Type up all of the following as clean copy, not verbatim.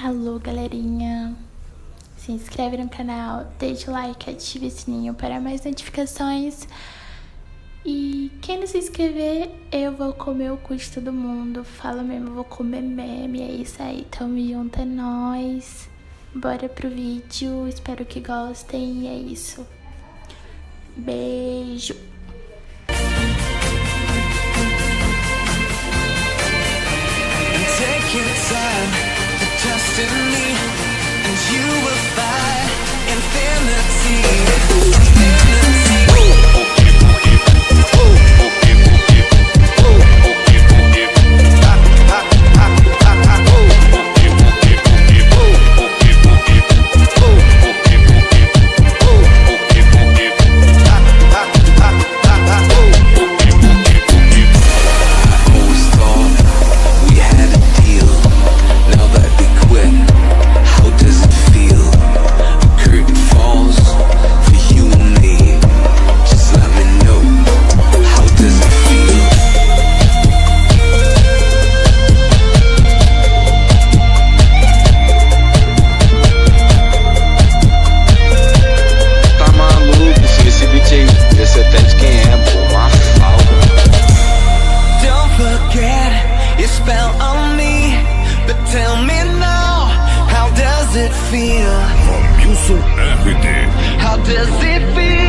Alô, galerinha! Se inscreve no canal, deixa o like, ative o sininho para mais notificações. E quem não se inscrever, eu vou comer o cu de todo mundo. Fala mesmo, eu vou comer meme. É isso aí, tamo junto, é nóis. Bora pro vídeo, espero que gostem e é isso. Beijo! Take your time to trust in me, and you will find infinity. How does it feel?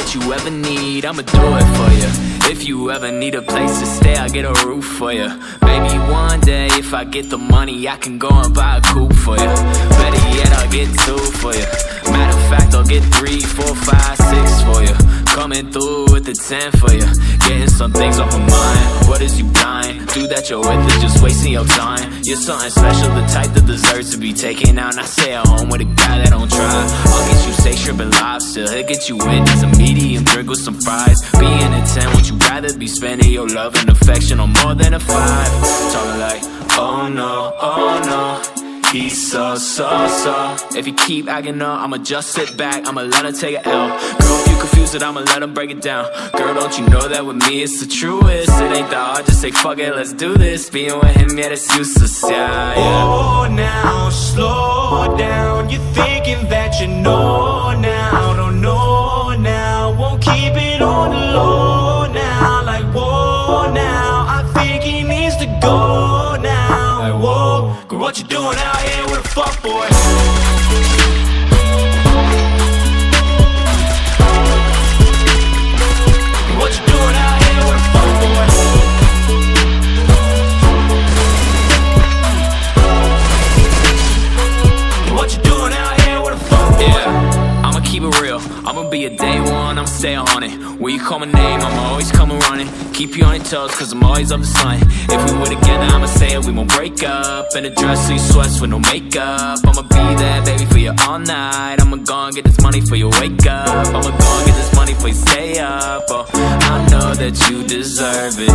that you ever need, I'ma do it for you. If you ever need a place to stay, I'll get a roof for you. Maybe one day, if I get the money, I can go and buy a coupe for you. Better yet, I'll get 2 for you. Matter of fact, I'll get 3, 4, 5, 6 for you. Coming through with the 10 for you. Getting some things off my mind. What is you blind? Do that you're with is just wasting your time. You're something special, the type that deserves to be taken out. And I stay at home with a guy that don't try. I'll get you steak, shrimp, and lobster. He'll get you in as a medium drink with some fries. Being a 10, would you rather be spending your love and affection on more than a 5? Talking like, oh no, oh no, he's so. If you keep acting up, I'ma just sit back, I'ma let her take a L. Girl, if you confuse it, I'ma let him break it down. Girl, don't you know that with me it's the truest? It ain't that hard, just say fuck it, let's do this. Being with him, yeah, that's useless, yeah. Oh, now, slow down. You're thinking that you know now. Don't know now, won't keep it on the low now. Like, whoa, now, I think he needs to go now. Like, whoa, girl, what you doing out here with a fuckboy? What you doing out here with a fuckboy? What you doing out here with a fuckboy? Yeah, I'ma keep it real. I'ma be a day one, I'ma stay on it. When you call my name, I'ma always come and running. Keep you on your toes, cause I'm always up to something. If we were together, I'ma say it, we won't break up. In a dress so you sweats with no makeup. I'ma be there, baby, for you all night. I'ma go and get this money for you wake up. I'ma go and get this money for you stay up. Oh, I know that you deserve it.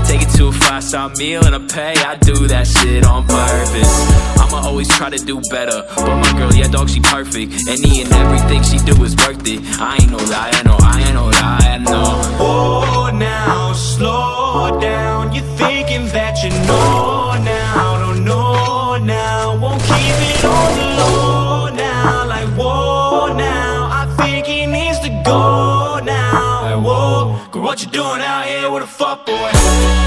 Take it to a 5-star meal and a pay, I do that shit on purpose. I'ma always try to do better, but my girl, yeah, dog, she perfect. Any and everything she do is worth it. I ain't no lie, I know, I ain't no lie, I know. Oh, now, slow down. You're thinking that you know now. Don't know now, won't keep it on the low now. Like, whoa, now, I think he needs to go now. Like, whoa, girl, what you doing out here with a fuckboy?